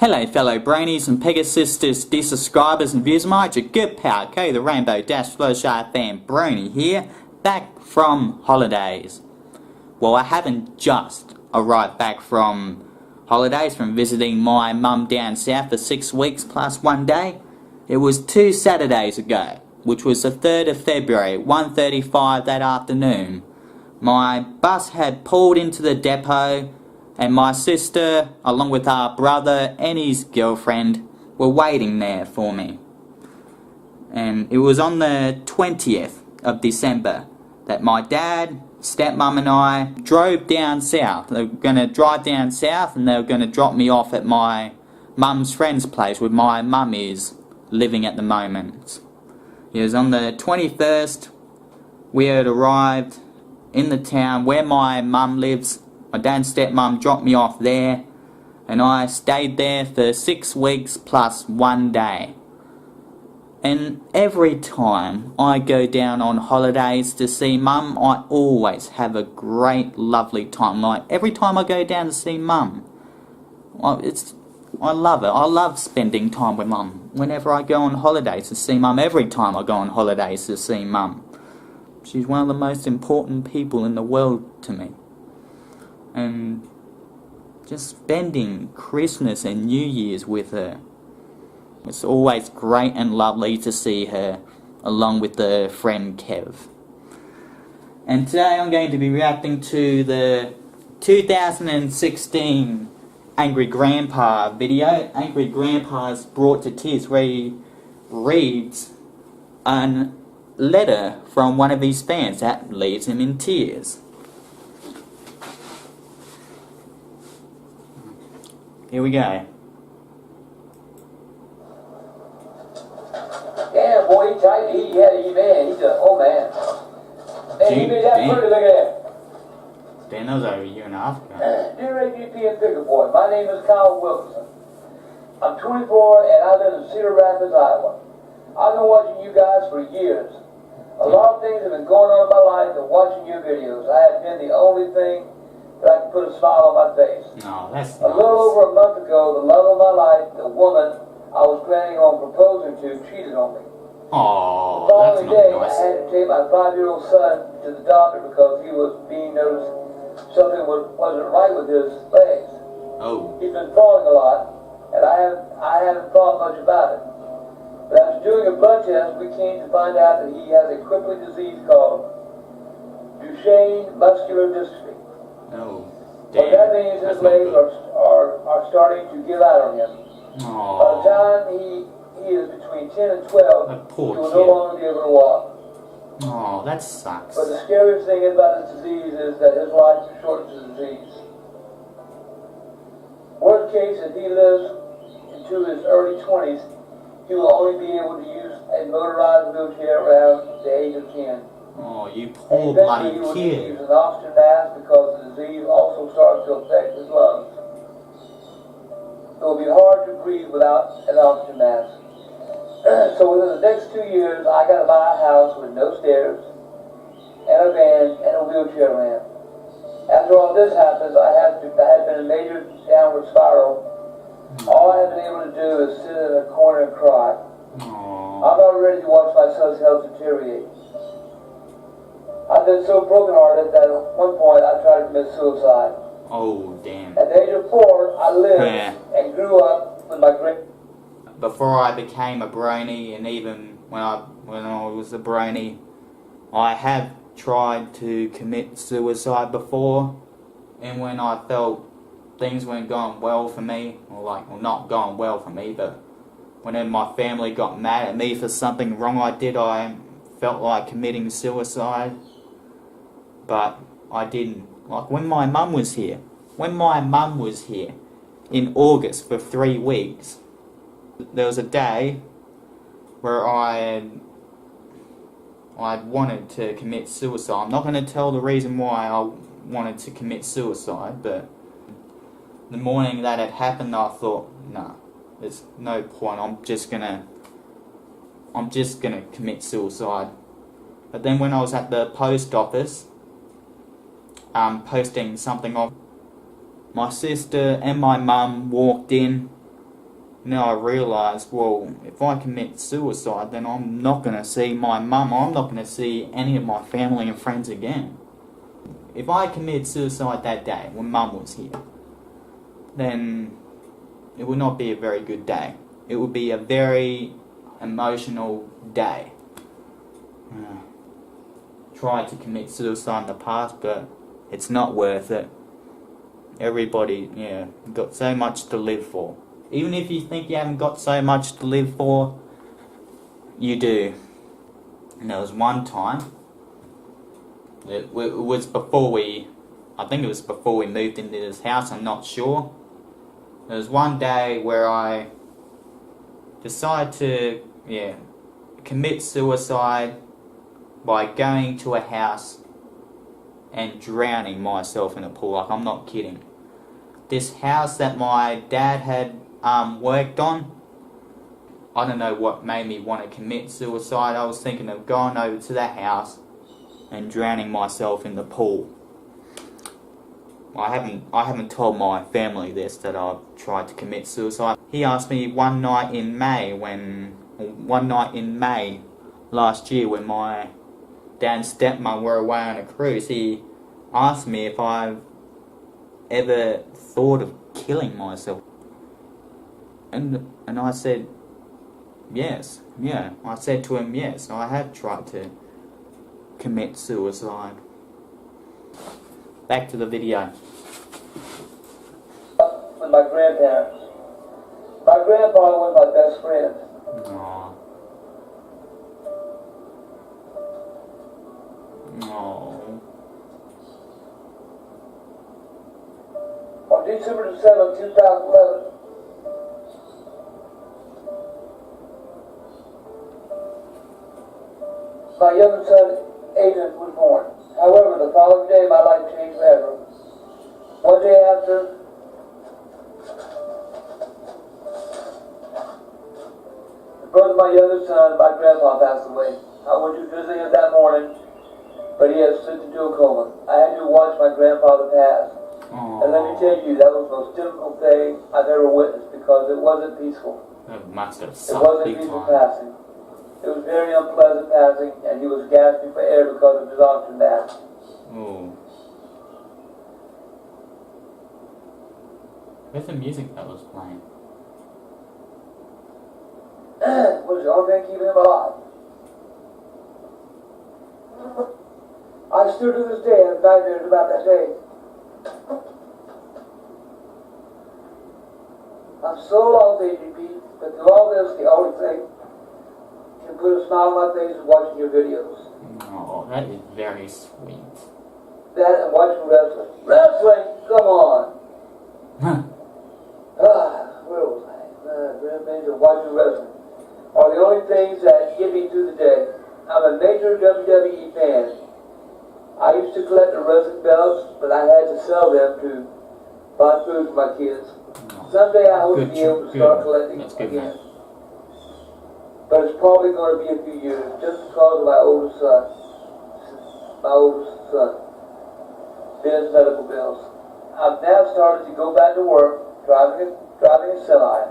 Hello fellow bronies and Pegasisters, subscribers and viewers, my good pal Kodie the Rainbow Flowshy fan Brony here, back from holidays. Well, I haven't just arrived back from holidays from visiting my mum down south for 6 weeks plus 1 day. It was 2 Saturdays ago, which was the 3rd of February, 1:35 that afternoon. My bus had pulled into the depot, and my sister, along with our brother and his girlfriend, were waiting there for me. And it was on the 20th of December that my dad, stepmom and I drove down south. They were going to drive down south and they were going to drop me off at my mum's friend's place where my mum is living at the moment. It was on the 21st. We had arrived in the town where my mum lives. My dad and stepmom dropped me off there, and I stayed there for 6 weeks plus 1 day. And every time I go down on holidays to see mum, I always have a great, lovely time. Like, every time I go down to see mum, I love it. I love spending time with mum. Whenever I go on holidays to see mum, every time I go on holidays to see mum. She's one of the most important people in the world to me. And just spending Christmas and New Year's with her. It's always great and lovely to see her, along with her friend Kev. And today I'm going to be reacting to the 2016 Angry Grandpa video. Angry Grandpa's Brought to Tears, where he reads a letter from one of his fans that leaves him in tears. Here we go. Damn, boy, he tried to eat. He's a, oh man. Man, he made that pretty, look at that. Dan, that was over a year and a half ago. Dear AGP and Picker Boy, my name is Kyle Wilson. I'm 24 and I live in Cedar Rapids, Iowa. I've been watching you guys for years. A lot of things have been going on in my life and watching your videos. I have been the only thing that I can put a smile on my face. No, that's nice. A little over a month ago, the love of my life, the woman I was planning on proposing to, cheated on me. Oh, the following day, nice. I had to take my 5-year-old son to the doctor because he was being noticed something wasn't right with his legs. Oh. He's been falling a lot, and I haven't thought much about it. But after doing a blood test, we came to find out that he has a crippling disease called Duchenne muscular dystrophy. Oh, damn. What that means his legs are starting to give out on him. Aww. By the time he is between 10 and 12, he will no longer be able to walk. Oh, that sucks. But the scariest thing about this disease is that his life shortens the disease. Worst case, if he lives into his early 20s, he will only be able to use a motorized wheelchair around the age of 10. Oh, you poor bloody kid. He will use an oxygen mask because the disease also starts to affect his lungs. It will be hard to breathe without an oxygen mask. So within the next 2 years, I got to buy a house with no stairs, and a van, and a wheelchair ramp. After all this happens, I had been in a major downward spiral. All I have been able to do is sit in a corner and cry. Aww. I'm not ready to watch my son's health deteriorate. I've been so brokenhearted that at one point I tried to commit suicide. Oh, damn. At the age of 4, I lived and grew up with my great... Before I became a brony, and even when I was a brony, I have tried to commit suicide before. And when I felt things weren't going well for me, well, not going well for me, but whenever my family got mad at me for something wrong I did, I felt like committing suicide. But I didn't. Like when my mum was here. When my mum was here in August for 3 weeks, there was a day where I wanted to commit suicide. I'm not going to tell the reason why I wanted to commit suicide, but the morning that it happened, I thought, nah, there's no point. I'm just gonna commit suicide. But then when I was at the post office, posting something off, my sister and my mum walked in Now I realised, well, if I commit suicide, then I'm not going to see my mum, I'm not going to see any of my family and friends again. If I committed suicide that day when mum was here, then it would not be a very good day. It would be a very emotional day. Tried to commit suicide in the past, but it's not worth it. Everybody, got so much to live for. Even if you think you haven't got so much to live for, you do. And there was one time, it was before I think it was before we moved into this house, I'm not sure. There was one day where I decided to, commit suicide by going to a house and drowning myself in a pool. Like, I'm not kidding. This house that my dad had worked on, I don't know what made me want to commit suicide. I was thinking of going over to that house and drowning myself in the pool. I haven't told my family this, that I've tried to commit suicide. He asked me one night in May last year when my dad and stepmom were away on a cruise. He asked me if I've ever thought of killing myself. And I said, yes. Yeah, I said to him, yes, I have tried to commit suicide. Back to the video. With my grandparents. My grandpa was my best friend. Aww. Aww. On December the 7th, 2011, my youngest son, Adrian, was born. However, the following day, my life changed forever. One day after the birth of my youngest son, my grandpa passed away. I went to visit him that morning, but he had slipped into a coma. I had to watch my grandfather pass. Aww. And let me tell you, that was the most difficult thing I've ever witnessed because it wasn't peaceful. That must have It sucked wasn't big peaceful time. passing. It was very unpleasant passing, and he was gasping for air because of his oxygen mask. Ooh. Where's the music that was playing? Was the only thing keeping him alive. I still to this day have nightmares about that day. I'm so lost, AGP, but through all this, the only thing can put a smile on my face is watching your videos. Oh, that is very sweet. That and watching wrestling. Wrestling? Come on. Where was I? Grandma's and watching wrestling are the only things that get me through the day. I'm a major WWE fan. I used to collect the wrestling belts, but I had to sell them to buy food for my kids. Someday I hope to be able to start collecting again. But it's probably going to be a few years, just because of my oldest son. Ben's medical bills. I've now started to go back to work, driving a semi.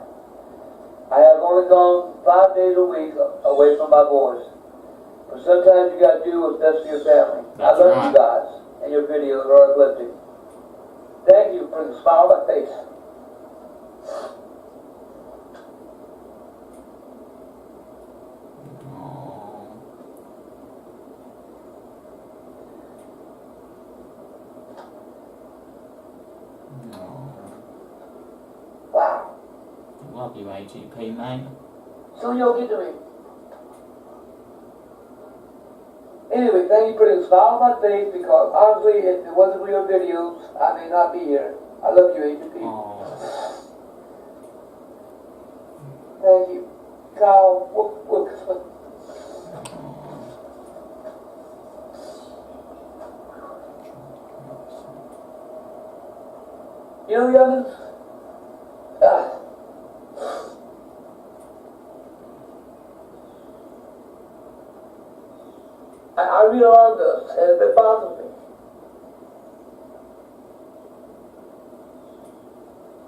I have only gone 5 days a week away from my boys. But sometimes you got to do what's best for your family. I love you guys, and your videos are uplifting. Thank you for the smile on my face. Wow. Love you, AGP, mate. Soon you'll get to me. Anyway, thank you for the smile on my face because honestly, if it wasn't for your videos, I may not be here. I love you, AGP. Thank you. Kyle Wilkinson. You know, youngins, I read a lot of this, and it bothers me.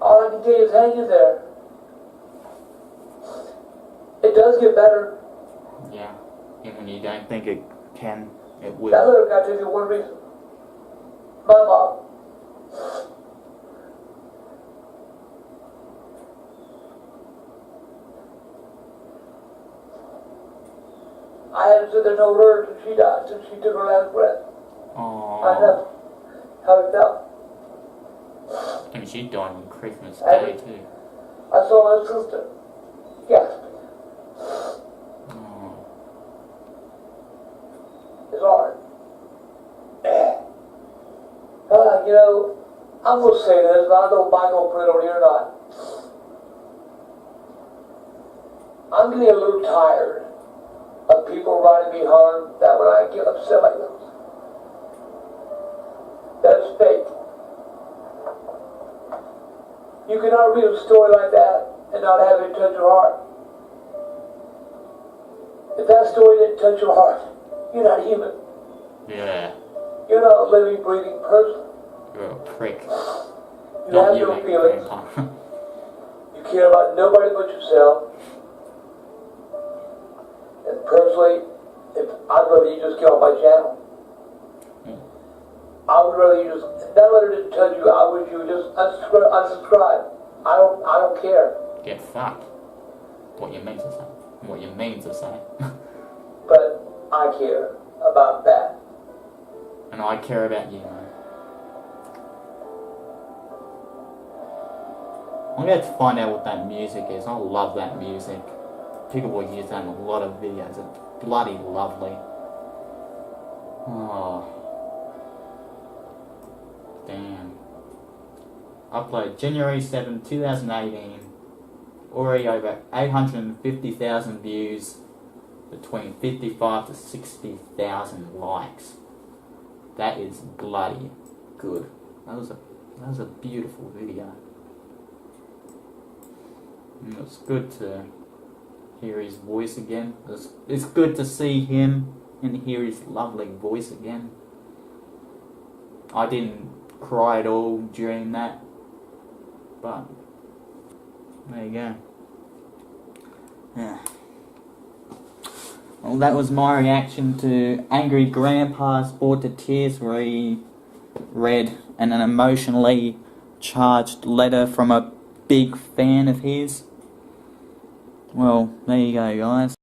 All I can tell you is hang in there. does get better. Yeah. Even when you don't think it can, it will. That letter got to you one reason. My mom. I hadn't said there's no word since she died, since she took her last breath. Aww. I know how it felt. And she died on Christmas Day too. I saw my sister gasping. Oh. It's hard. You know, I'm going to say this, and I don't know if Michael will put it on here or not. I'm getting a little tired of people writing me hard that when I get upset like this. That's fake. You cannot read a story like that and not have it touch your heart. If that story didn't touch your heart, you're not human. Yeah. You're not a living, breathing person. You're a prick. You Not have you, no feelings. Grandpa. You care about nobody but yourself. And personally, I'd rather you just get off my channel. I would rather you just, if that letter didn't touch you, I would you just unsubscribe. I don't care. Get fucked. What you mean to say. What you mean to say. But I care about that. And I care about you, man. I'm going to find out what that music is. I love that music. People will use that in a lot of videos. It's bloody lovely. Oh. Damn. Upload January 7, 2018. Already over 850,000 views. Between 55 to 60,000 likes. That is bloody good. That was a beautiful video. And it's good to hear his voice again. It's good to see him and hear his lovely voice again. I didn't cry at all during that, but there you go. Yeah. Well, that was my reaction to Angry Grandpa's Bored to Tears, where he read an emotionally charged letter from a big fan of his. Well, there you go, guys.